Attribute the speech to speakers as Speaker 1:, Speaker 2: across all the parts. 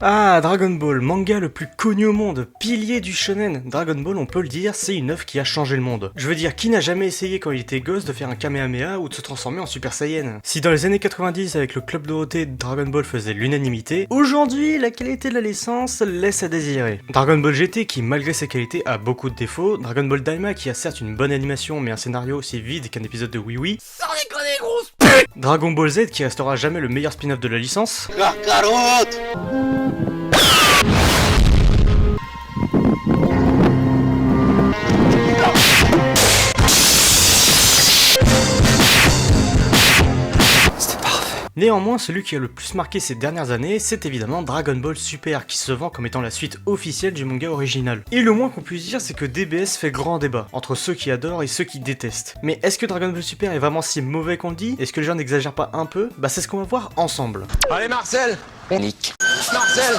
Speaker 1: Ah, Dragon Ball, manga le plus connu au monde, pilier du shonen. Dragon Ball, on peut le dire, c'est une œuvre qui a changé le monde. Je veux dire, qui n'a jamais essayé quand il était gosse de faire un Kamehameha ou de se transformer en Super Saiyan? Si dans les années 90, avec le Club Dorothée, Dragon Ball faisait l'unanimité, aujourd'hui, la qualité de la licence laisse à désirer. Dragon Ball GT, qui malgré ses qualités a beaucoup de défauts, Dragon Ball Daima, qui a certes une bonne animation mais un scénario aussi vide qu'un épisode de Oui Oui,
Speaker 2: Sans déconner, grosse pute!
Speaker 1: Dragon Ball Z, qui restera jamais le meilleur spin-off de la licence,
Speaker 2: La carotte!
Speaker 1: Néanmoins, celui qui a le plus marqué ces dernières années, c'est évidemment Dragon Ball Super, qui se vend comme étant la suite officielle du manga original. Et le moins qu'on puisse dire, c'est que DBS fait grand débat, entre ceux qui adorent et ceux qui détestent. Mais est-ce que Dragon Ball Super est vraiment si mauvais qu'on le dit? Est-ce que les gens n'exagèrent pas un peu? Bah c'est ce qu'on va voir ensemble.
Speaker 2: Allez Marcel! On nique! Marcel!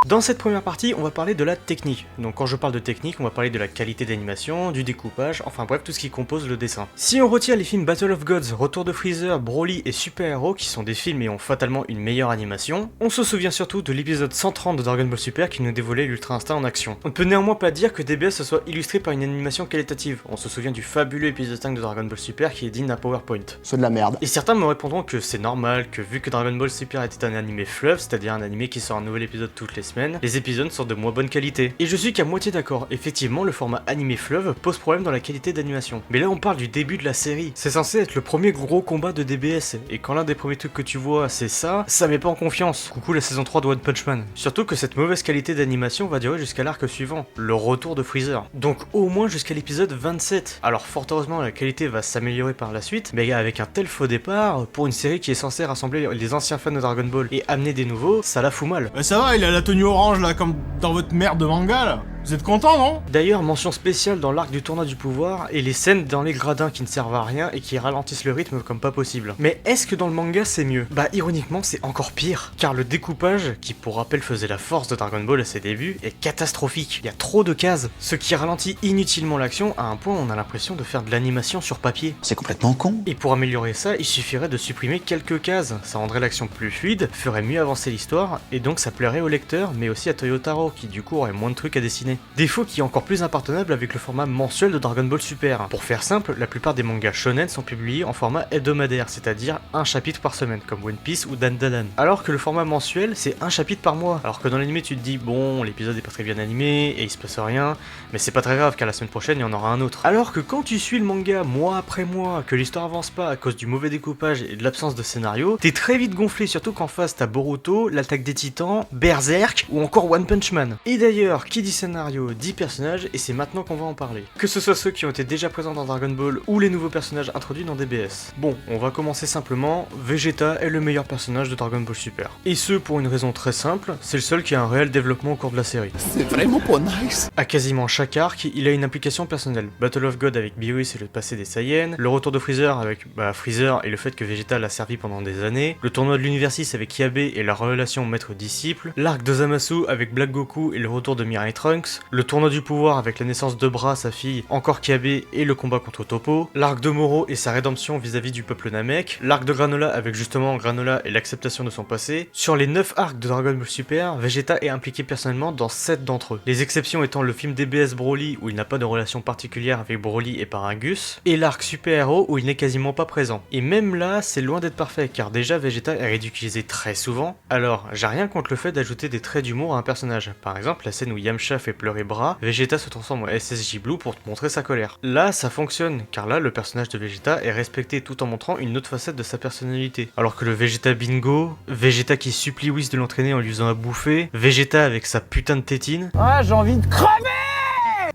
Speaker 1: Dans cette première partie, on va parler de la technique. Donc quand je parle de technique, on va parler de la qualité d'animation, du découpage, enfin bref, tout ce qui compose le dessin. Si on retire les films Battle of Gods, Retour de Freezer, Broly et Super Hero, qui sont des films et ont fatalement une meilleure animation, on se souvient surtout de l'épisode 130 de Dragon Ball Super qui nous dévoilait l'Ultra Instinct en action. On ne peut néanmoins pas dire que DBS se soit illustré par une animation qualitative. On se souvient du fabuleux épisode 5 de Dragon Ball Super qui est digne d'un PowerPoint.
Speaker 3: C'est de la merde.
Speaker 1: Et certains me répondront que c'est normal, que vu que Dragon Ball Super était un animé fleuve, c'est-à-dire un animé qui sort un nouvel épisode toutes les semaines, les épisodes sont de moins bonne qualité. Et je suis qu'à moitié d'accord, effectivement le format animé fleuve pose problème dans la qualité d'animation. Mais là on parle du début de la série, c'est censé être le premier gros combat de DBS, et quand l'un des premiers trucs que tu vois c'est ça met pas en confiance. Coucou la saison 3 de One Punch Man. Surtout que cette mauvaise qualité d'animation va durer jusqu'à l'arc suivant, le retour de Freezer. Donc au moins jusqu'à l'épisode 27. Alors fort heureusement la qualité va s'améliorer par la suite, mais avec un tel faux départ, pour une série qui est censée rassembler les anciens fans de Dragon Ball et amener des nouveaux, ça la fout mal.
Speaker 4: Ça va, il a la tenue orange là, comme dans votre merde de manga là. Vous êtes content, non?
Speaker 1: D'ailleurs, mention spéciale dans l'arc du tournoi du pouvoir et les scènes dans les gradins qui ne servent à rien et qui ralentissent le rythme comme pas possible. Mais est-ce que dans le manga c'est mieux? Bah ironiquement c'est encore pire, car le découpage, qui pour rappel faisait la force de Dragon Ball à ses débuts, est catastrophique. Il y a trop de cases, ce qui ralentit inutilement l'action à un point où on a l'impression de faire de l'animation sur papier.
Speaker 2: C'est complètement con.
Speaker 1: Et pour améliorer ça, il suffirait de supprimer quelques cases, ça rendrait l'action plus fluide, ferait mieux avancer l'histoire, et donc ça plairait au lecteur, mais aussi à Toyotaro, qui du coup aurait moins de trucs à dessiner. Défaut qui est encore plus impardonnable avec le format mensuel de Dragon Ball Super. Pour faire simple, la plupart des mangas shonen sont publiés en format hebdomadaire, c'est-à-dire un chapitre par semaine, comme One Piece ou Dan Dan Dan. Alors que le format mensuel, c'est un chapitre par mois. Alors que dans l'animé, tu te dis, bon, l'épisode est pas très bien animé, et il se passe rien, mais c'est pas très grave, car la semaine prochaine, il y en aura un autre. Alors que quand tu suis le manga mois après mois, que l'histoire avance pas à cause du mauvais découpage et de l'absence de scénario, t'es très vite gonflé, surtout qu'en face, t'as Boruto, l'attaque des titans, Berserk, ou encore One Punch Man. Et d'ailleurs, qui dit scénario, 10 personnages et c'est maintenant qu'on va en parler. Que ce soit ceux qui ont été déjà présents dans Dragon Ball ou les nouveaux personnages introduits dans DBS. Bon, on va commencer simplement, Vegeta est le meilleur personnage de Dragon Ball Super. Et ce pour une raison très simple, c'est le seul qui a un réel développement au cours de la série.
Speaker 3: C'est vraiment pas nice.
Speaker 1: À quasiment chaque arc, il a une implication personnelle. Battle of God avec Beerus et le passé des Saiyans, le retour de Freezer avec Freezer et le fait que Vegeta l'a servi pendant des années, le tournoi de l'Univers 6 avec Yabe et la relation maître-disciple, l'arc de Zamasu avec Black Goku et le retour de Mirai Trunks, le tournoi du pouvoir avec la naissance de Bra, sa fille, encore Kiabe et le combat contre Toppo, l'arc de Moro et sa rédemption vis-à-vis du peuple Namek, l'arc de Granola avec justement Granola et l'acceptation de son passé. Sur les 9 arcs de Dragon Ball Super, Vegeta est impliqué personnellement dans 7 d'entre eux. Les exceptions étant le film DBS Broly où il n'a pas de relation particulière avec Broly et Paragus, et l'arc Super Hero où il n'est quasiment pas présent. Et même là, c'est loin d'être parfait car déjà Vegeta est ridiculisé très souvent. Alors, j'ai rien contre le fait d'ajouter des traits d'humour à un personnage. Par exemple, la scène où Yamcha fait pleurer Bra, Vegeta se transforme en SSJ Blue pour te montrer sa colère. Là, ça fonctionne, car là, le personnage de Vegeta est respecté tout en montrant une autre facette de sa personnalité. Alors que le Vegeta bingo, Vegeta qui supplie Whis de l'entraîner en lui faisant à bouffer, Vegeta avec sa putain de tétine...
Speaker 3: Ah, j'ai envie de crever.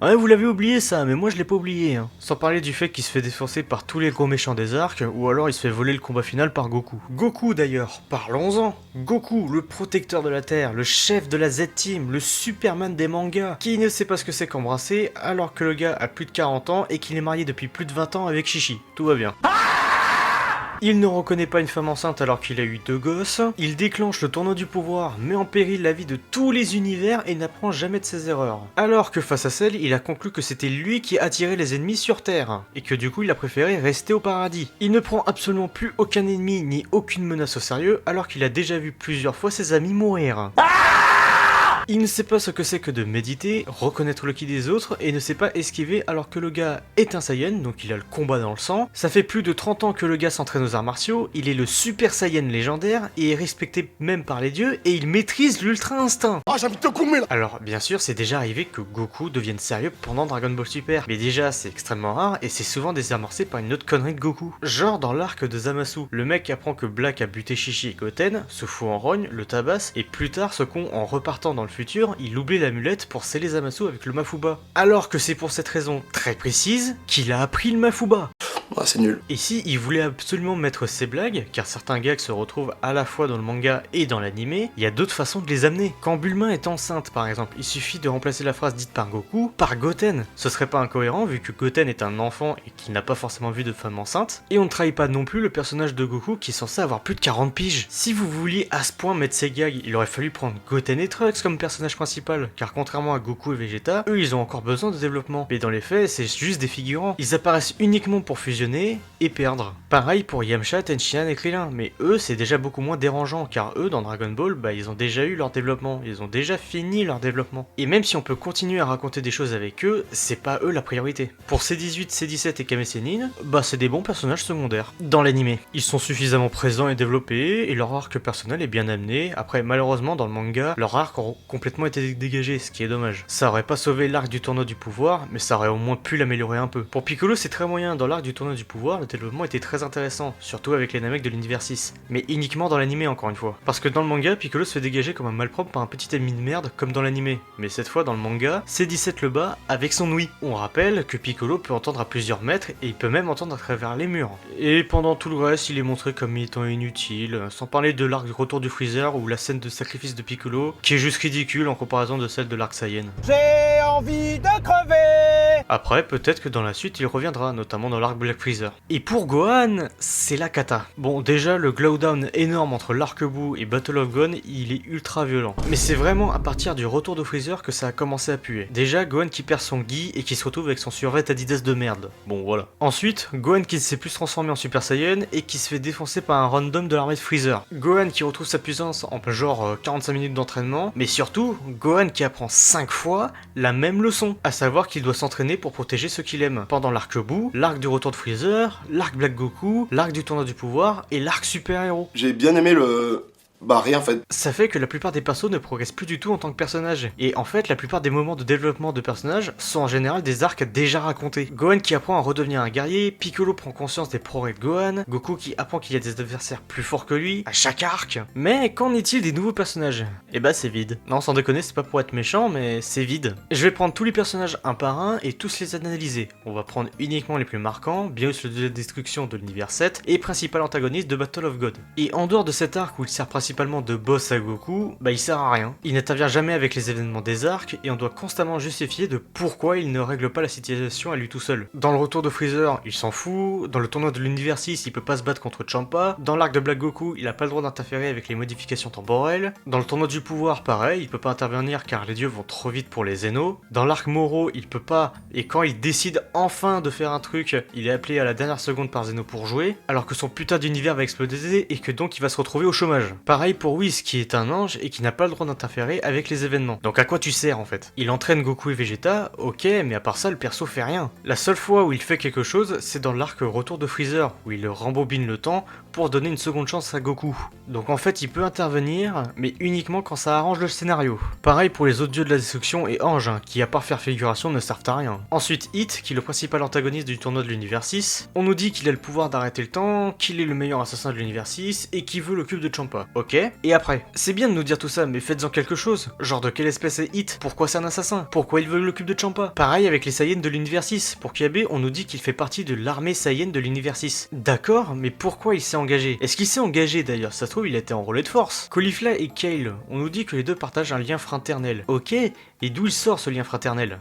Speaker 1: Ouais, vous l'avez oublié ça, mais moi je l'ai pas oublié. Hein. Sans parler du fait qu'il se fait défoncer par tous les gros méchants des arcs, ou alors il se fait voler le combat final par Goku. Goku d'ailleurs, parlons-en. Goku, le protecteur de la Terre, le chef de la Z-Team, le Superman des mangas, qui ne sait pas ce que c'est qu'embrasser, alors que le gars a plus de 40 ans et qu'il est marié depuis plus de 20 ans avec Chichi. Tout va bien. Il ne reconnaît pas une femme enceinte alors qu'il a eu 2 gosses. Il déclenche le tournoi du pouvoir, met en péril la vie de tous les univers et n'apprend jamais de ses erreurs. Alors que face à Cell, il a conclu que c'était lui qui attirait les ennemis sur Terre, et que du coup il a préféré rester au paradis. Il ne prend absolument plus aucun ennemi ni aucune menace au sérieux alors qu'il a déjà vu plusieurs fois ses amis mourir. Il ne sait pas ce que c'est que de méditer, reconnaître le ki des autres et ne sait pas esquiver alors que le gars est un Saiyan, donc il a le combat dans le sang. Ça fait plus de 30 ans que le gars s'entraîne aux arts martiaux, il est le Super Saiyan légendaire et est respecté même par les dieux et il maîtrise l'Ultra Instinct.
Speaker 3: Ah, j'ai envie de te coumer là.
Speaker 1: Alors bien sûr c'est déjà arrivé que Goku devienne sérieux pendant Dragon Ball Super, mais déjà c'est extrêmement rare et c'est souvent désamorcé par une autre connerie de Goku. Genre dans l'arc de Zamasu, le mec apprend que Black a buté Shishi et Goten, se fout en rogne, le tabasse et plus tard ce con en repartant dans le futur, il oublie l'amulette pour sceller Zamasu avec le Mafuba. Alors que c'est pour cette raison très précise qu'il a appris le Mafuba.
Speaker 2: Ah, c'est nul.
Speaker 1: Ici, il voulait absolument mettre ses blagues, car certains gags se retrouvent à la fois dans le manga et dans l'anime, il y a d'autres façons de les amener. Quand Bulma est enceinte par exemple, il suffit de remplacer la phrase dite par Goku par Goten. Ce serait pas incohérent vu que Goten est un enfant et qu'il n'a pas forcément vu de femme enceinte, et on ne trahit pas non plus le personnage de Goku qui est censé avoir plus de 40 piges. Si vous vouliez à ce point mettre ces gags, il aurait fallu prendre Goten et Trunks comme personnage principal, car contrairement à Goku et Vegeta, eux ils ont encore besoin de développement. Mais dans les faits, c'est juste des figurants. Ils apparaissent uniquement pour fusionner et perdre. Pareil pour Yamcha, Tenshinhan et Krillin, mais eux c'est déjà beaucoup moins dérangeant car eux dans Dragon Ball, ils ont déjà eu leur développement, ils ont déjà fini leur développement. Et même si on peut continuer à raconter des choses avec eux, c'est pas eux la priorité. Pour C18, C17 et Kame Sennin, c'est des bons personnages secondaires dans l'anime. Ils sont suffisamment présents et développés et leur arc personnel est bien amené. Après malheureusement dans le manga, leur arc a complètement été dégagé, ce qui est dommage. Ça aurait pas sauvé l'arc du tournoi du pouvoir, mais ça aurait au moins pu l'améliorer un peu. Pour Piccolo c'est très moyen, dans l'arc du tournoi du pouvoir, le développement était très intéressant, surtout avec les Namek de l'univers 6, mais uniquement dans l'anime encore une fois. Parce que dans le manga, Piccolo se fait dégager comme un malpropre par un petit ennemi de merde comme dans l'anime, mais cette fois dans le manga, C17 le bat avec son ouïe. On rappelle que Piccolo peut entendre à plusieurs mètres et il peut même entendre à travers les murs. Et pendant tout le reste, il est montré comme étant inutile, sans parler de l'arc du retour du Freezer ou la scène de sacrifice de Piccolo, qui est juste ridicule en comparaison de celle de l'arc Saiyan.
Speaker 3: J'ai envie de crever.
Speaker 1: Après, peut-être que dans la suite, il reviendra, notamment dans l'arc Black Freezer. Et pour Gohan, c'est la cata. Bon, déjà, le glowdown énorme entre l'arc-bout et Battle of Gohan, il est ultra violent. Mais c'est vraiment à partir du retour de Freezer que ça a commencé à puer. Déjà, Gohan qui perd son gi et qui se retrouve avec son survêt Adidas de merde. Bon, voilà. Ensuite, Gohan qui ne s'est plus transformé en Super Saiyan et qui se fait défoncer par un random de l'armée de Freezer. Gohan qui retrouve sa puissance en genre 45 minutes d'entraînement, mais surtout, Gohan qui apprend 5 fois la même leçon, à savoir qu'il doit s'entraîner pour protéger ceux qu'il aime. Pendant l'arc-bout, l'arc du retour de Freezer, l'arc Black Goku, l'arc du tournoi du pouvoir et l'arc super héros.
Speaker 2: J'ai bien aimé le... rien en fait.
Speaker 1: Ça fait que la plupart des persos ne progressent plus du tout en tant que personnage. Et en fait, la plupart des moments de développement de personnages sont en général des arcs déjà racontés. Gohan qui apprend à redevenir un guerrier, Piccolo prend conscience des progrès de Gohan, Goku qui apprend qu'il y a des adversaires plus forts que lui, à chaque arc. Mais qu'en est-il des nouveaux personnages? C'est vide. Non, sans déconner, c'est pas pour être méchant, mais c'est vide. Je vais prendre tous les personnages un par un et tous les analyser. On va prendre uniquement les plus marquants, Beerus le dieu de la destruction de l'univers 7 et principal antagoniste de Battle of God. Et en dehors de cet arc où il sert principalement de boss à Goku, il sert à rien. Il n'intervient jamais avec les événements des arcs et on doit constamment justifier de pourquoi il ne règle pas la situation à lui tout seul. Dans le retour de Freezer, il s'en fout. Dans le tournoi de l'univers 6, il peut pas se battre contre Champa. Dans l'arc de Black Goku, il a pas le droit d'interférer avec les modifications temporelles. Dans le tournoi du pouvoir, pareil, il peut pas intervenir car les dieux vont trop vite pour les Zeno. Dans l'arc Moro, il peut pas, et quand il décide enfin de faire un truc, il est appelé à la dernière seconde par Zeno pour jouer, alors que son putain d'univers va exploser et que donc il va se retrouver au chômage. Pareil pour Whis qui est un ange et qui n'a pas le droit d'interférer avec les événements. Donc à quoi tu sers en fait? Il entraîne Goku et Vegeta, ok, mais à part ça le perso fait rien. La seule fois où il fait quelque chose, c'est dans l'arc retour de Freezer, où il rembobine le temps pour donner une seconde chance à Goku. Donc en fait il peut intervenir, mais uniquement quand ça arrange le scénario. Pareil pour les autres dieux de la destruction et Ange, qui à part faire figuration ne servent à rien. Ensuite Hit, qui est le principal antagoniste du tournoi de l'univers 6, on nous dit qu'il a le pouvoir d'arrêter le temps, qu'il est le meilleur assassin de l'univers 6 et qu'il veut le cube de Champa. Ok, Ok, et après? C'est bien de nous dire tout ça, mais faites-en quelque chose. Genre de quelle espèce est Hit? Pourquoi c'est un assassin? Pourquoi il veut le cube de Champa? Pareil avec les Saiyans de l'univers 6. Pour Kiabe, on nous dit qu'il fait partie de l'armée Saiyan de l'univers 6. D'accord, mais pourquoi il s'est engagé? Est-ce qu'il s'est engagé d'ailleurs? Ça se trouve, il a été enrôlé de force. Caulifla et Kale, on nous dit que les deux partagent un lien fraternel. Ok, et d'où il sort ce lien fraternel?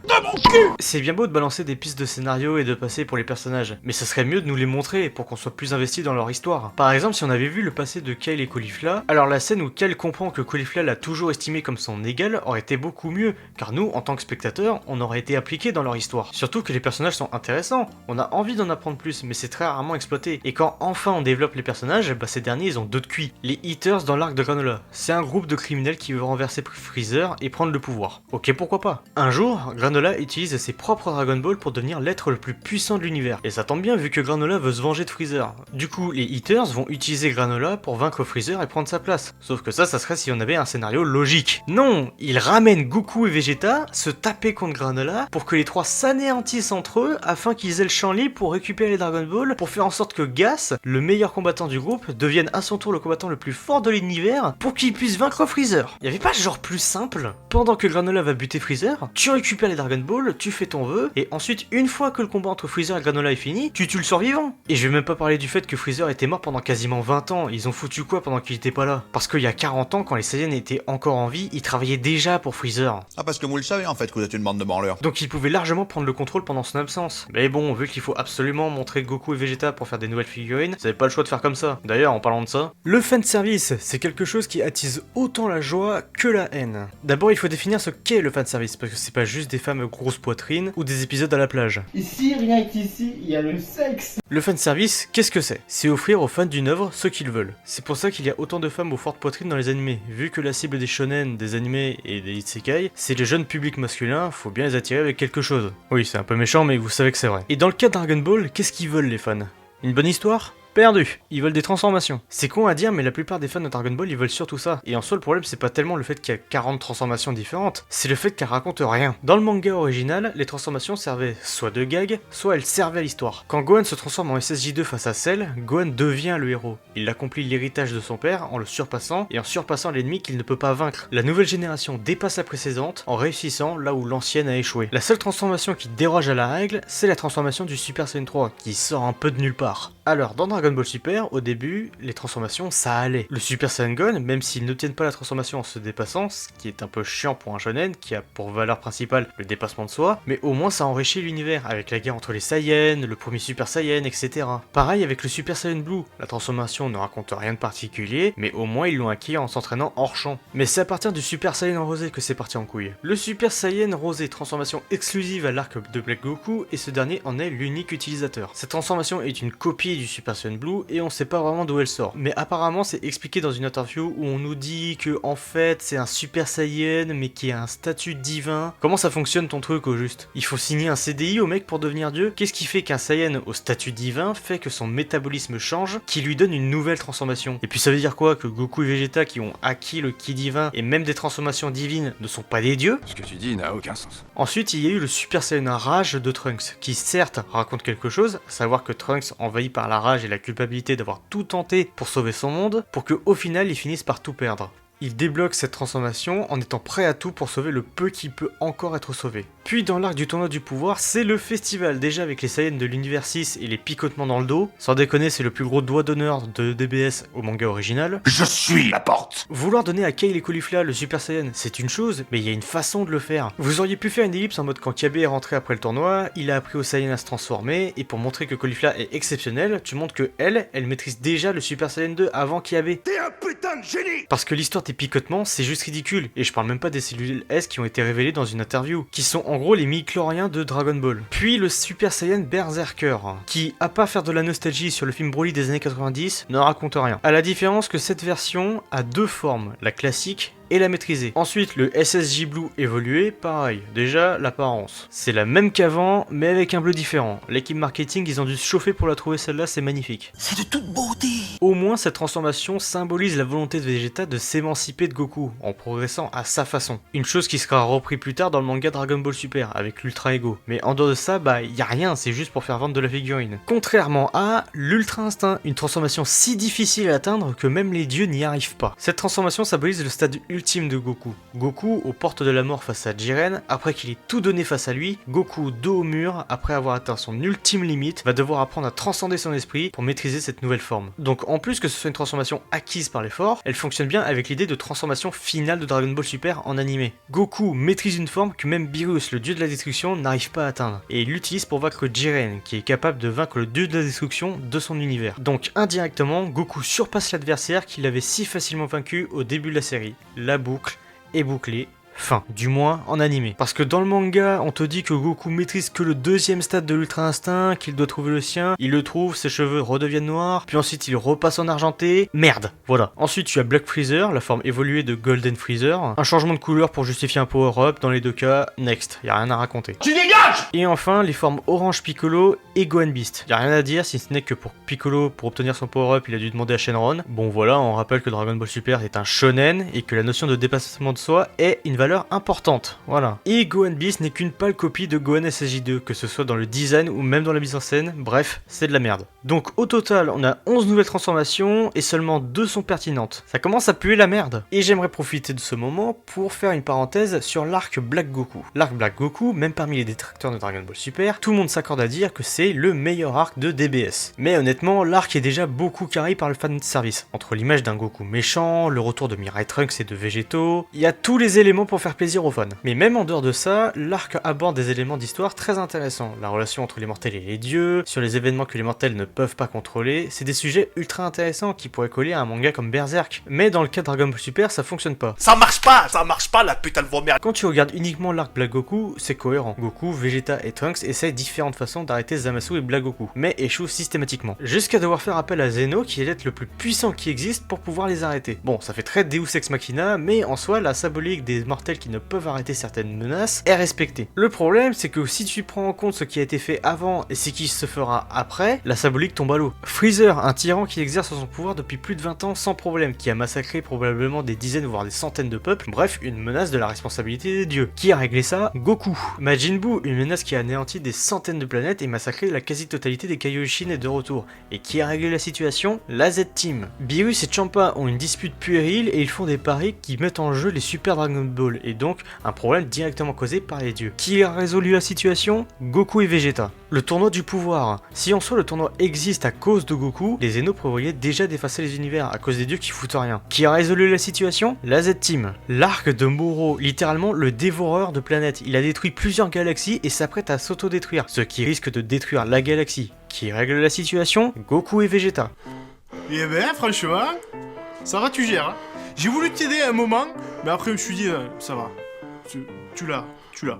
Speaker 1: C'est bien beau de balancer des pistes de scénario et de passé pour les personnages, mais ça serait mieux de nous les montrer pour qu'on soit plus investi dans leur histoire. Par exemple, si on avait vu le passé de Kale et Caulifla, alors la scène où Kale comprend que Caulifla l'a toujours estimé comme son égal aurait été beaucoup mieux, car nous, en tant que spectateurs, on aurait été impliqués dans leur histoire. Surtout que les personnages sont intéressants, on a envie d'en apprendre plus, mais c'est très rarement exploité. Et quand enfin on développe les personnages, bah ces derniers ils ont d'autres cuits. Les Eaters dans l'arc de Granola, c'est un groupe de criminels qui veut renverser Freezer et prendre le pouvoir. Ok, pourquoi pas. Un jour, Granola utilise ses propres Dragon Ball pour devenir l'être le plus puissant de l'univers. Et ça tombe bien vu que Granola veut se venger de Freezer. Du coup, les Eaters vont utiliser Granola pour vaincre Freezer et prendre sa place. Sauf que ça serait si on avait un scénario logique. Non, ils ramènent Goku et Vegeta se taper contre Granola pour que les trois s'anéantissent entre eux afin qu'ils aient le champ libre pour récupérer les Dragon Ball, pour faire en sorte que Gas, le meilleur combattant du groupe, devienne à son tour le combattant le plus fort de l'univers pour qu'il puisse vaincre Freezer. Y avait pas genre plus simple? Pendant que Granola va buter Freezer, tu récupères les Dragon Ball, tu fais ton vœu, et ensuite une fois que le combat entre Freezer et Granola est fini, tu tues le survivant. Et je vais même pas parler du fait que Freezer était mort pendant quasiment 20 ans, ils ont foutu quoi pendant qu'il était pas là? Parce qu'il y a 40 ans, quand les Saiyans étaient encore en vie, ils travaillaient déjà pour Freezer.
Speaker 5: Ah, parce que vous le savez en fait que vous êtes une bande de branleurs.
Speaker 1: Donc il pouvait largement prendre le contrôle pendant son absence. Mais bon, vu qu'il faut absolument montrer Goku et Vegeta pour faire des nouvelles figurines, vous avez pas le choix de faire comme ça. D'ailleurs, en parlant de ça, le fanservice, c'est quelque chose qui attise autant la joie que la haine. D'abord, il faut définir ce qu'est le fanservice, parce que c'est pas juste des femmes grosses poitrines ou des épisodes à la plage.
Speaker 3: Ici, rien qu'ici, il y a le sexe.
Speaker 1: Le fanservice, qu'est-ce que c'est? C'est offrir aux fans d'une œuvre ce qu'ils veulent. C'est pour ça qu'il y a autant de femmes aux fortes poitrines dans les animés. Vu que la cible des shonen, des animés et des isekai, c'est les jeunes publics masculins, faut bien les attirer avec quelque chose. Oui, c'est un peu méchant, mais vous savez que c'est vrai. Et dans le cas de Dragon Ball, qu'est-ce qu'ils veulent les fans? Une bonne histoire? Perdu. Ils veulent des transformations. C'est con à dire, mais la plupart des fans de Dragon Ball, ils veulent surtout ça. Et en soi, le problème, c'est pas tellement le fait qu'il y a 40 transformations différentes, c'est le fait qu'elles racontent rien. Dans le manga original, les transformations servaient soit de gag, soit elles servaient à l'histoire. Quand Gohan se transforme en SSJ2 face à Cell, Gohan devient le héros. Il accomplit l'héritage de son père en le surpassant et en surpassant l'ennemi qu'il ne peut pas vaincre. La nouvelle génération dépasse la précédente en réussissant là où l'ancienne a échoué. La seule transformation qui déroge à la règle, c'est la transformation du Super Saiyan 3, qui sort un peu de nulle part. Alors, dans Dragon Ball Super, au début, les transformations, ça allait. Le Super Saiyan Gon, même s'ils n'obtiennent pas la transformation en se dépassant, ce qui est un peu chiant pour un shonen, qui a pour valeur principale le dépassement de soi, mais au moins ça enrichit l'univers, avec la guerre entre les Saiyans, le premier Super Saiyan, etc. Pareil avec le Super Saiyan Blue, la transformation ne raconte rien de particulier, mais au moins ils l'ont acquis en s'entraînant hors champ. Mais c'est à partir du Super Saiyan Rosé que c'est parti en couille. Le Super Saiyan Rosé, transformation exclusive à l'arc de Black Goku, et ce dernier en est l'unique utilisateur. Cette transformation est une copie du Super Saiyan Blue, et on sait pas vraiment d'où elle sort. Mais apparemment c'est expliqué dans une interview où on nous dit que en fait c'est un Super Saiyan mais qui a un statut divin. Comment ça fonctionne ton truc au juste? Il faut signer un CDI au mec pour devenir dieu? Qu'est-ce qui fait qu'un Saiyan au statut divin fait que son métabolisme change, qui lui donne une nouvelle transformation? Et puis ça veut dire quoi? Que Goku et Vegeta qui ont acquis le ki divin et même des transformations divines ne sont pas des dieux?
Speaker 6: Ce que tu dis n'a aucun sens.
Speaker 1: Ensuite il y a eu le Super Saiyan Rage de Trunks, qui certes raconte quelque chose, à savoir que Trunks, envahi par la rage et la culpabilité d'avoir tout tenté pour sauver son monde, pour que au final il finisse par tout perdre. Il débloque cette transformation en étant prêt à tout pour sauver le peu qui peut encore être sauvé. Puis dans l'arc du tournoi du pouvoir, c'est le festival, déjà avec les Saiyans de l'univers 6 et les picotements dans le dos. Sans déconner, c'est le plus gros doigt d'honneur de DBS au manga original.
Speaker 6: Je suis la porte.
Speaker 1: Vouloir donner à Kale et Caulifla le Super Saiyan, c'est une chose, mais il y a une façon de le faire. Vous auriez pu faire une ellipse en mode quand Kiabe est rentré après le tournoi, il a appris aux Saiyans à se transformer, et pour montrer que Caulifla est exceptionnel, tu montres que elle maîtrise déjà le Super Saiyan 2 avant Kiabe.
Speaker 6: T'es un putain de génie.
Speaker 1: Parce que l'histoire des picotements, c'est juste ridicule, et je parle même pas des cellules S qui ont été révélées dans une interview, qui sont en gros les midi-chloriens de Dragon Ball. Puis le Super Saiyan Berserker, qui, à part faire de la nostalgie sur le film Broly des années 90, ne raconte rien. À la différence que cette version a deux formes, la classique et la maîtriser. Ensuite, le SSJ Blue évolué, pareil, déjà l'apparence. C'est la même qu'avant, mais avec un bleu différent. L'équipe marketing, ils ont dû se chauffer pour la trouver celle-là, c'est magnifique.
Speaker 6: C'est de toute beauté.
Speaker 1: Au moins, cette transformation symbolise la volonté de Vegeta de s'émanciper de Goku, en progressant à sa façon. Une chose qui sera repris plus tard dans le manga Dragon Ball Super, avec l'Ultra Ego. Mais en dehors de ça, y a rien, c'est juste pour faire vendre de la figurine. Contrairement à l'Ultra Instinct, une transformation si difficile à atteindre que même les dieux n'y arrivent pas. Cette transformation symbolise le stade ultime de Goku. Goku aux portes de la mort face à Jiren, après qu'il ait tout donné face à lui, Goku dos au mur, après avoir atteint son ultime limite, va devoir apprendre à transcender son esprit pour maîtriser cette nouvelle forme. Donc en plus que ce soit une transformation acquise par l'effort, elle fonctionne bien avec l'idée de transformation finale de Dragon Ball Super en animé. Goku maîtrise une forme que même Beerus, le dieu de la destruction, n'arrive pas à atteindre, et il l'utilise pour vaincre Jiren, qui est capable de vaincre le dieu de la destruction de son univers. Donc indirectement, Goku surpasse l'adversaire qu'il avait si facilement vaincu au début de la série. La boucle est bouclée. Fin, du moins en animé. Parce que dans le manga, on te dit que Goku maîtrise que le deuxième stade de l'Ultra Instinct, qu'il doit trouver le sien, il le trouve, ses cheveux redeviennent noirs, puis ensuite il repasse en argenté, merde, voilà. Ensuite tu as Black Freezer, la forme évoluée de Golden Freezer, un changement de couleur pour justifier un power-up, dans les deux cas, next, y a rien à raconter.
Speaker 6: Tu dégages.
Speaker 1: Et enfin, les formes Orange Piccolo et Gohan Beast. Y a rien à dire si ce n'est que pour Piccolo, pour obtenir son power-up, il a dû demander à Shenron. Bon voilà, on rappelle que Dragon Ball Super est un shonen, et que la notion de dépassement de soi est une valeur importante, voilà. Et Gohan Beast n'est qu'une pâle copie de Gohan SSJ2, que ce soit dans le design ou même dans la mise en scène, bref, c'est de la merde. Donc au total, on a 11 nouvelles transformations et seulement 2 sont pertinentes. Ça commence à puer la merde. Et j'aimerais profiter de ce moment pour faire une parenthèse sur l'arc Black Goku. L'arc Black Goku, même parmi les détracteurs de Dragon Ball Super, tout le monde s'accorde à dire que c'est le meilleur arc de DBS. Mais honnêtement, l'arc est déjà beaucoup carré par le fan service. Entre l'image d'un Goku méchant, le retour de Mirai Trunks et de Végétaux, il y a tous les éléments pour faire plaisir aux fans. Mais même en dehors de ça, l'arc aborde des éléments d'histoire très intéressants. La relation entre les mortels et les dieux, sur les événements que les mortels ne peuvent pas contrôler, c'est des sujets ultra intéressants qui pourraient coller à un manga comme Berserk. Mais dans le cas de Dragon Ball Super, ça fonctionne pas.
Speaker 6: Ça marche pas la putain de vomir.
Speaker 1: Quand tu regardes uniquement l'arc Black Goku, c'est cohérent. Goku, Vegeta et Trunks essayent différentes façons d'arrêter Zamasu et Black Goku, mais échouent systématiquement. Jusqu'à devoir faire appel à Zeno, qui est l'être le plus puissant qui existe pour pouvoir les arrêter. Bon, ça fait très Deus Ex Machina, mais en soi, la symbolique des mortels qui ne peuvent arrêter certaines menaces est respectée. Le problème, c'est que si tu prends en compte ce qui a été fait avant et ce qui se fera après, la symbolique tombe à l'eau. Freezer, un tyran qui exerce son pouvoir depuis plus de 20 ans sans problème, qui a massacré probablement des dizaines voire des centaines de peuples, bref, une menace de la responsabilité des dieux. Qui a réglé ça? Goku. Majin Buu, une menace qui a anéanti des centaines de planètes et massacré la quasi-totalité des Kaioshin est de retour. Et qui a réglé la situation? La Z-Team. Beerus et Champa ont une dispute puérile et ils font des paris qui mettent en jeu les Super Dragon Ball, et donc un problème directement causé par les dieux. Qui a résolu la situation? Goku et Vegeta. Le tournoi du pouvoir. Si en soi le tournoi existe à cause de Goku, les Zeno prévoyaient déjà d'effacer les univers à cause des dieux qui foutent rien. Qui a résolu la situation? La Z-Team. L'arc de Moro, littéralement le dévoreur de planètes. Il a détruit plusieurs galaxies et s'apprête à s'auto-détruire, ce qui risque de détruire la galaxie. Qui règle la situation? Goku et Vegeta.
Speaker 4: Eh ben, franchement, ça va, tu gères. Hein. J'ai voulu t'aider à un moment, mais après je me suis dit, ça va. Tu l'as.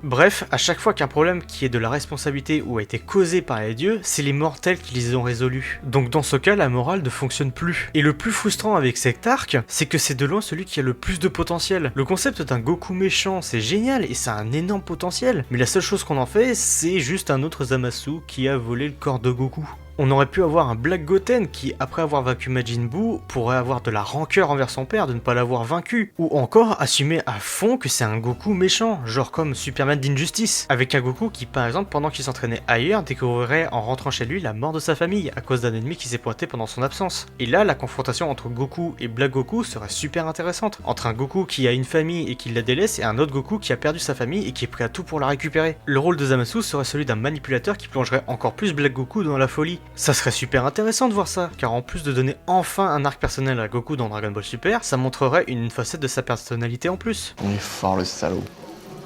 Speaker 1: Bref, à chaque fois qu'un problème qui est de la responsabilité ou a été causé par les dieux, c'est les mortels qui les ont résolus. Donc dans ce cas, la morale ne fonctionne plus. Et le plus frustrant avec cet arc, c'est que c'est de loin celui qui a le plus de potentiel. Le concept d'un Goku méchant, c'est génial et ça a un énorme potentiel, mais la seule chose qu'on en fait, c'est juste un autre Zamasu qui a volé le corps de Goku. On aurait pu avoir un Black Goten qui, après avoir vaincu Majin Buu, pourrait avoir de la rancœur envers son père de ne pas l'avoir vaincu. Ou encore assumer à fond que c'est un Goku méchant, genre comme Superman d'Injustice. Avec un Goku qui, par exemple, pendant qu'il s'entraînait ailleurs, découvrirait en rentrant chez lui la mort de sa famille à cause d'un ennemi qui s'est pointé pendant son absence. Et là, la confrontation entre Goku et Black Goku serait super intéressante. Entre un Goku qui a une famille et qui la délaisse et un autre Goku qui a perdu sa famille et qui est prêt à tout pour la récupérer. Le rôle de Zamasu serait celui d'un manipulateur qui plongerait encore plus Black Goku dans la folie. Ça serait super intéressant de voir ça, car en plus de donner enfin un arc personnel à Goku dans Dragon Ball Super, ça montrerait une facette de sa personnalité en plus.
Speaker 2: Il est fort le salaud.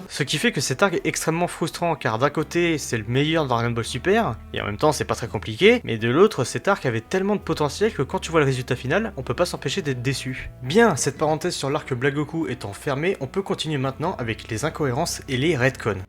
Speaker 1: Ce qui fait que cet arc est extrêmement frustrant, car d'un côté c'est le meilleur de Dragon Ball Super, et en même temps c'est pas très compliqué, mais de l'autre cet arc avait tellement de potentiel que quand tu vois le résultat final, on peut pas s'empêcher d'être déçu. Bien, cette parenthèse sur l'arc Black Goku étant fermée, on peut continuer maintenant avec les incohérences et les retcons.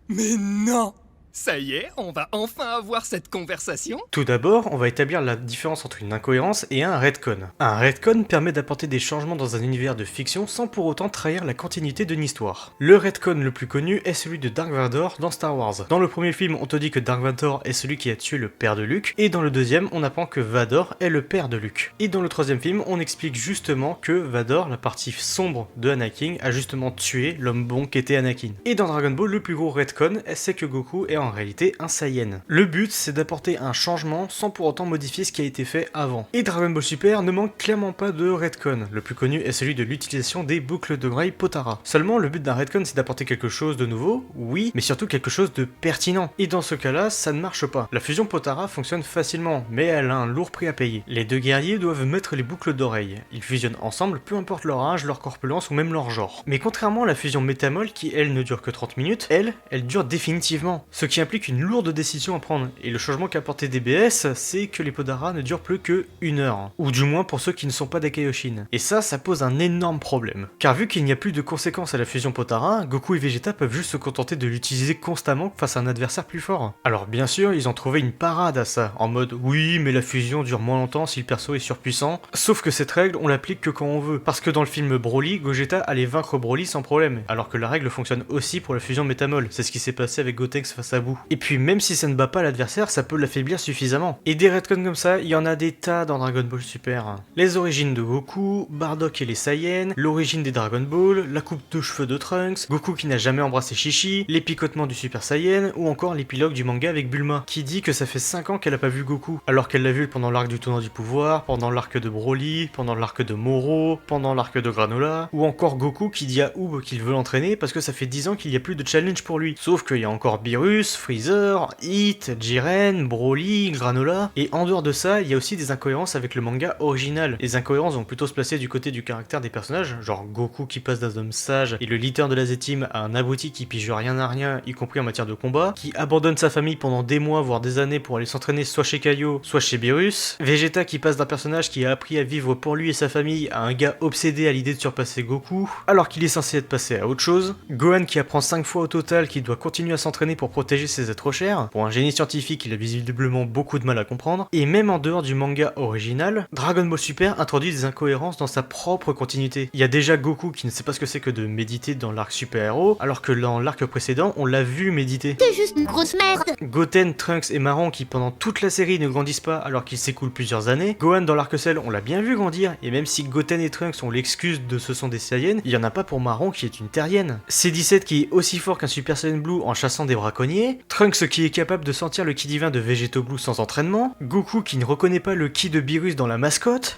Speaker 6: Mais non!
Speaker 7: Ça y est, on va enfin avoir cette conversation.
Speaker 1: Tout d'abord, on va établir la différence entre une incohérence et un retcon. Un retcon permet d'apporter des changements dans un univers de fiction sans pour autant trahir la continuité d'une histoire. Le retcon le plus connu est celui de Dark Vador dans Star Wars. Dans le premier film, on te dit que Dark Vador est celui qui a tué le père de Luke, et dans le deuxième, on apprend que Vador est le père de Luke. Et dans le troisième film, on explique justement que Vador, la partie sombre de Anakin, a justement tué l'homme bon qu'était Anakin. Et dans Dragon Ball, le plus gros retcon, c'est que Goku est en réalité un Saiyan. Le but, c'est d'apporter un changement sans pour autant modifier ce qui a été fait avant. Et Dragon Ball Super ne manque clairement pas de retcon. Le plus connu est celui de l'utilisation des boucles d'oreilles Potara. Seulement, le but d'un retcon, c'est d'apporter quelque chose de nouveau, oui, mais surtout quelque chose de pertinent. Et dans ce cas-là, ça ne marche pas. La fusion Potara fonctionne facilement, mais elle a un lourd prix à payer. Les deux guerriers doivent mettre les boucles d'oreilles. Ils fusionnent ensemble, peu importe leur âge, leur corpulence ou même leur genre. Mais contrairement à la fusion Métamol, qui elle ne dure que 30 minutes, elle dure définitivement. Ce qui implique une lourde décision à prendre. Et le changement qu'a apporté DBS, c'est que les Potara ne durent plus que 1 heure. Ou du moins pour ceux qui ne sont pas des Kaioshin. Et ça pose un énorme problème. Car vu qu'il n'y a plus de conséquences à la fusion Potara, Goku et Vegeta peuvent juste se contenter de l'utiliser constamment face à un adversaire plus fort. Alors bien sûr, ils ont trouvé une parade à ça, en mode oui, mais la fusion dure moins longtemps si le perso est surpuissant. Sauf que cette règle, on l'applique que quand on veut. Parce que dans le film Broly, Gogeta allait vaincre Broly sans problème. Alors que la règle fonctionne aussi pour la fusion Métamol. C'est ce qui s'est passé avec Gotenks face à Boo. Et puis même si ça ne bat pas l'adversaire, ça peut l'affaiblir suffisamment. Et des retcons comme ça, il y en a des tas dans Dragon Ball Super. Les origines de Goku, Bardock et les Saiyans, l'origine des Dragon Ball, la coupe de cheveux de Trunks, Goku qui n'a jamais embrassé Chichi, les picotements du Super Saiyan, ou encore l'épilogue du manga avec Bulma, qui dit que ça fait 5 ans qu'elle a pas vu Goku, alors qu'elle l'a vu pendant l'arc du tournoi du pouvoir, pendant l'arc de Broly, pendant l'arc de Moro, pendant l'arc de Granola, ou encore Goku qui dit à Oob qu'il veut l'entraîner parce que ça fait 10 ans qu'il n'y a plus de challenge pour lui. Sauf qu'il y a encore Beerus, Freezer, Hit, Jiren, Broly, Granola, et en dehors de ça, il y a aussi des incohérences avec le manga original. Les incohérences vont plutôt se placer du côté du caractère des personnages, genre Goku qui passe d'un homme sage et le leader de la Z-Team à un abruti qui pige rien à rien, y compris en matière de combat, qui abandonne sa famille pendant des mois voire des années pour aller s'entraîner soit chez Kaio, soit chez Beerus, Vegeta qui passe d'un personnage qui a appris à vivre pour lui et sa famille à un gars obsédé à l'idée de surpasser Goku, alors qu'il est censé être passé à autre chose, Gohan qui apprend 5 fois au total qu'il doit continuer à s'entraîner pour protéger ses êtres chers, pour un génie scientifique il a visiblement beaucoup de mal à comprendre, et même en dehors du manga original, Dragon Ball Super introduit des incohérences dans sa propre continuité. Il y a déjà Goku qui ne sait pas ce que c'est que de méditer dans l'arc super-héros, alors que dans l'arc précédent, on l'a vu méditer.
Speaker 8: T'es juste une grosse merde.
Speaker 1: Goten, Trunks et Marron qui pendant toute la série ne grandissent pas alors qu'il s'écoule plusieurs années. Gohan dans l'arc Cell, on l'a bien vu grandir, et même si Goten et Trunks ont l'excuse de ce sont des Saiyans, il y en a pas pour Marron qui est une terrienne. C17 qui est aussi fort qu'un Super Saiyan Blue en chassant des braconniers, Trunks qui est capable de sentir le ki divin de Végéto Blue sans entraînement, Goku qui ne reconnaît pas le ki de Beerus dans la mascotte.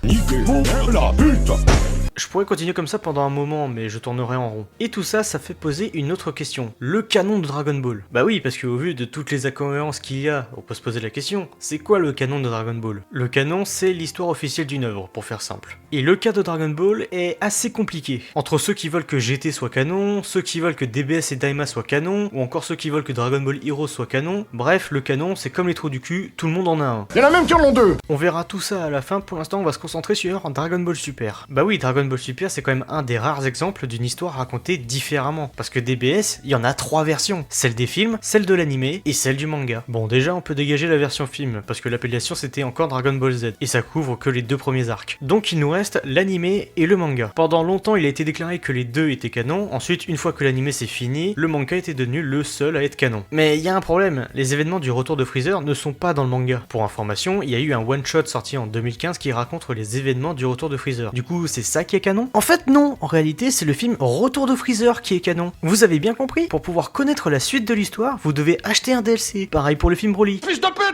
Speaker 1: Je pourrais continuer comme ça pendant un moment, mais je tournerai en rond. Et tout ça, ça fait poser une autre question. Le canon de Dragon Ball. Bah oui, parce qu'au vu de toutes les incohérences qu'il y a, on peut se poser la question, c'est quoi le canon de Dragon Ball? Le canon, c'est l'histoire officielle d'une œuvre, pour faire simple. Et le cas de Dragon Ball est assez compliqué. Entre ceux qui veulent que GT soit canon, ceux qui veulent que DBS et Daima soient canon, ou encore ceux qui veulent que Dragon Ball Heroes soit canon, bref, le canon, c'est comme les trous du cul, tout le monde en a un.
Speaker 3: Il y en a même qui en ont 2.
Speaker 1: On verra tout ça à la fin, pour l'instant on va se concentrer sur Dragon Ball Super. Bah oui, Dragon Ball Super c'est quand même un des rares exemples d'une histoire racontée différemment, parce que DBS, il y en a 3 versions, celle des films, celle de l'animé et celle du manga. Bon déjà on peut dégager la version film, parce que l'appellation c'était encore Dragon Ball Z, et ça couvre que les 2 premiers arcs. Donc il nous reste l'animé et le manga. Pendant longtemps il a été déclaré que les deux étaient canons, ensuite une fois que l'animé c'est fini, le manga était devenu le seul à être canon. Mais il y a un problème, les événements du retour de Freezer ne sont pas dans le manga. Pour information, il y a eu un one-shot sorti en 2015 qui raconte les événements du retour de Freezer. Du coup, c'est ça qui est canon? En fait, non. En réalité, c'est le film Retour de Freezer qui est canon. Vous avez bien compris? Pour pouvoir connaître la suite de l'histoire, vous devez acheter un DLC. Pareil pour le film Broly.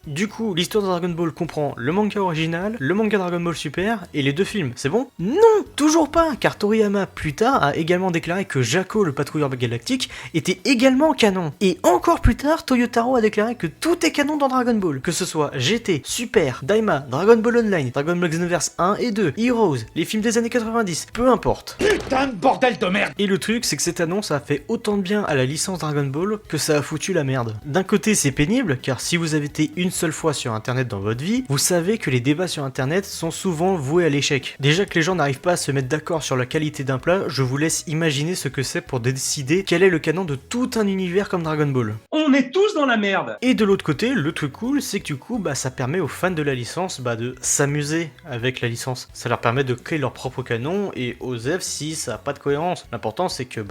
Speaker 1: Du coup, l'histoire de Dragon Ball comprend le manga original, le manga Dragon Ball Super et les 2 films. C'est bon? Non, toujours pas, car Toriyama, plus tard, a également déclaré que Jaco, le patrouilleur galactique, était également canon. Et encore plus tard, Toyotaro a déclaré que tout est canon dans Dragon Ball. Que ce soit GT, Super, Daima, Dragon Ball Online, Dragon Ball Xenoverse 1 et 2, Heroes, les films des années 90, 6, peu importe.
Speaker 6: Putain de bordel de merde.
Speaker 1: Et le truc, c'est que cette annonce a fait autant de bien à la licence Dragon Ball que ça a foutu la merde. D'un côté, c'est pénible, car si vous avez été une seule fois sur internet dans votre vie, vous savez que les débats sur internet sont souvent voués à l'échec. Déjà que les gens n'arrivent pas à se mettre d'accord sur la qualité d'un plat, je vous laisse imaginer ce que c'est pour décider quel est le canon de tout un univers comme Dragon Ball.
Speaker 3: On est tous dans la merde.
Speaker 1: Et de l'autre côté, le truc cool, c'est que du coup, ça permet aux fans de la licence de s'amuser avec la licence. Ça leur permet de créer leur propre canon et oser si ça a pas de cohérence. L'important c'est que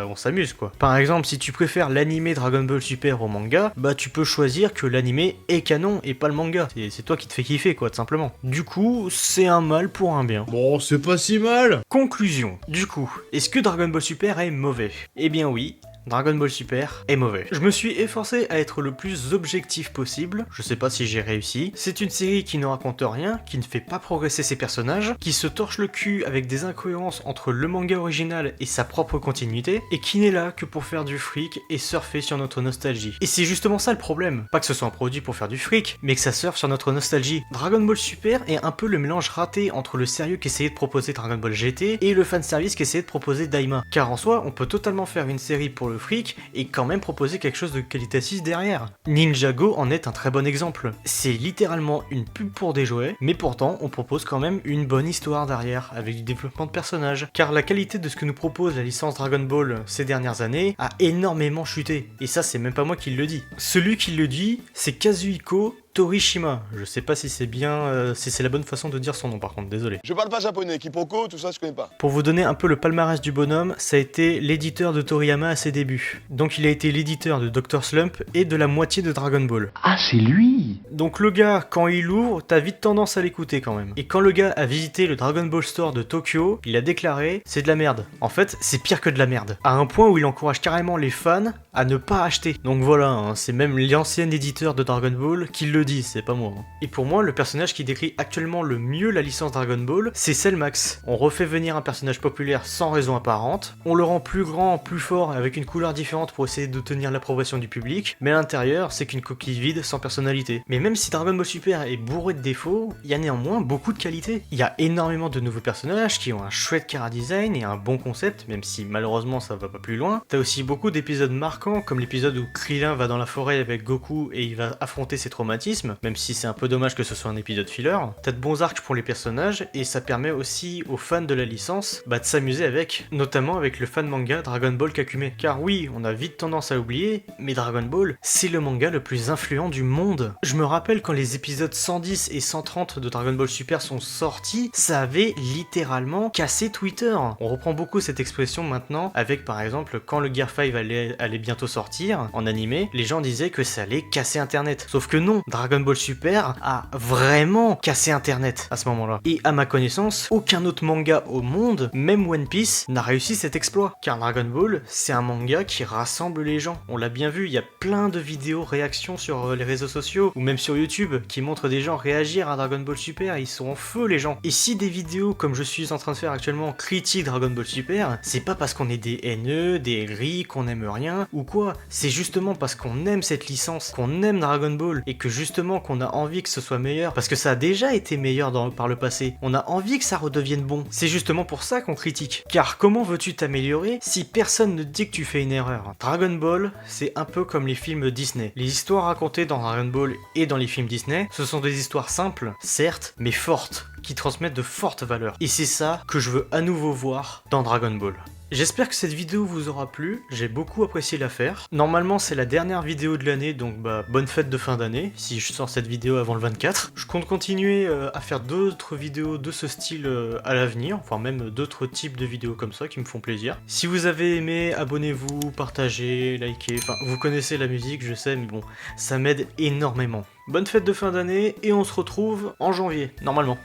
Speaker 1: on s'amuse quoi. Par exemple, si tu préfères l'animé Dragon Ball Super au manga, tu peux choisir que l'animé est canon et pas le manga. C'est toi qui te fais kiffer quoi, tout simplement. Du coup, c'est un mal pour un bien.
Speaker 4: Bon, c'est pas si mal.
Speaker 1: Conclusion. Du coup, est-ce que Dragon Ball Super est mauvais? Eh bien oui. Dragon Ball Super est mauvais. Je me suis efforcé à être le plus objectif possible, je sais pas si j'ai réussi. C'est une série qui ne raconte rien, qui ne fait pas progresser ses personnages, qui se torche le cul avec des incohérences entre le manga original et sa propre continuité, et qui n'est là que pour faire du fric et surfer sur notre nostalgie. Et c'est justement ça le problème. Pas que ce soit un produit pour faire du fric, mais que ça surfe sur notre nostalgie. Dragon Ball Super est un peu le mélange raté entre le sérieux qu'essayait de proposer Dragon Ball GT et le fanservice qu'essayait de proposer Daima. Car en soi, on peut totalement faire une série pour le fric et quand même proposer quelque chose de qualitatif derrière. Ninjago en est un très bon exemple. C'est littéralement une pub pour des jouets, mais pourtant on propose quand même une bonne histoire derrière, avec du développement de personnages. Car la qualité de ce que nous propose la licence Dragon Ball ces dernières années a énormément chuté. Et ça c'est même pas moi qui le dis. Celui qui le dit, c'est Kazuhiko Torishima. Je sais pas si c'est bien, si c'est la bonne façon de dire son nom par contre, désolé.
Speaker 8: Je parle pas japonais, quiproquo, tout ça je connais pas.
Speaker 1: Pour vous donner un peu le palmarès du bonhomme, ça a été l'éditeur de Toriyama à ses débuts. Donc il a été l'éditeur de Dr. Slump et de la moitié de Dragon Ball.
Speaker 3: Ah, c'est lui.
Speaker 1: Donc le gars, quand il ouvre, t'as vite tendance à l'écouter quand même. Et quand le gars a visité le Dragon Ball Store de Tokyo, il a déclaré « c'est de la merde ». En fait, c'est pire que de la merde. À un point où il encourage carrément les fans à ne pas acheter. Donc voilà, c'est même l'ancien éditeur de Dragon Ball qui le dit, c'est pas moi. Et pour moi, le personnage qui décrit actuellement le mieux la licence Dragon Ball, c'est Cell Max. On refait venir un personnage populaire sans raison apparente, on le rend plus grand, plus fort, avec une couleur différente pour essayer d'obtenir l'approbation du public, mais à l'intérieur, c'est qu'une coquille vide sans personnalité. Mais même si Dragon Ball Super est bourré de défauts, il y a néanmoins beaucoup de qualités. Il y a énormément de nouveaux personnages qui ont un chouette chara-design et un bon concept, même si malheureusement ça va pas plus loin. T'as aussi beaucoup d'épisodes marquants, comme l'épisode où Krillin va dans la forêt avec Goku et il va affronter ses traumatismes, même si c'est un peu dommage que ce soit un épisode filler. T'as de bons arcs pour les personnages, et ça permet aussi aux fans de la licence de s'amuser avec, notamment avec le fan manga Dragon Ball Kakume. Car oui, on a vite tendance à l'oublier, mais Dragon Ball, c'est le manga le plus influent du monde. Je me rappelle quand les épisodes 110 et 130 de Dragon Ball Super sont sortis, ça avait littéralement cassé Twitter. On reprend beaucoup cette expression maintenant, avec par exemple quand le Gear 5 allait bientôt sortir, en animé, les gens disaient que ça allait casser internet. Sauf que non, Dragon Ball Super a vraiment cassé internet à ce moment-là. Et à ma connaissance, aucun autre manga au monde, même One Piece, n'a réussi cet exploit. Car Dragon Ball, c'est un manga qui rassemble les gens. On l'a bien vu, il y a plein de vidéos réactions sur les réseaux sociaux, ou même sur YouTube, qui montrent des gens réagir à Dragon Ball Super, ils sont en feu les gens. Et si des vidéos, comme je suis en train de faire actuellement, critiquent Dragon Ball Super, c'est pas parce qu'on est des haineux, des aigris, qu'on aime rien, ou quoi. C'est justement parce qu'on aime cette licence, qu'on aime Dragon Ball, et que justement qu'on a envie que ce soit meilleur, parce que ça a déjà été meilleur par le passé. On a envie que ça redevienne bon. C'est justement pour ça qu'on critique. Car comment veux-tu t'améliorer si personne ne te dit que tu fais une erreur? Dragon Ball, c'est un peu comme les films Disney. Les histoires racontées dans Dragon Ball et dans les films Disney, ce sont des histoires simples, certes, mais fortes, qui transmettent de fortes valeurs. Et c'est ça que je veux à nouveau voir dans Dragon Ball. J'espère que cette vidéo vous aura plu, j'ai beaucoup apprécié la faire. Normalement c'est la dernière vidéo de l'année, donc bonne fête de fin d'année, si je sors cette vidéo avant le 24. Je compte continuer à faire d'autres vidéos de ce style à l'avenir, enfin même d'autres types de vidéos comme ça qui me font plaisir. Si vous avez aimé, abonnez-vous, partagez, likez, enfin vous connaissez la musique, je sais, mais bon, ça m'aide énormément. Bonne fête de fin d'année et on se retrouve en janvier, normalement.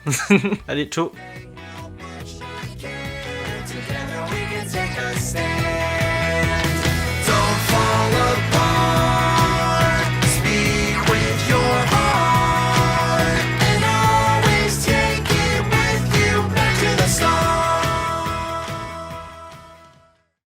Speaker 1: Allez, ciao.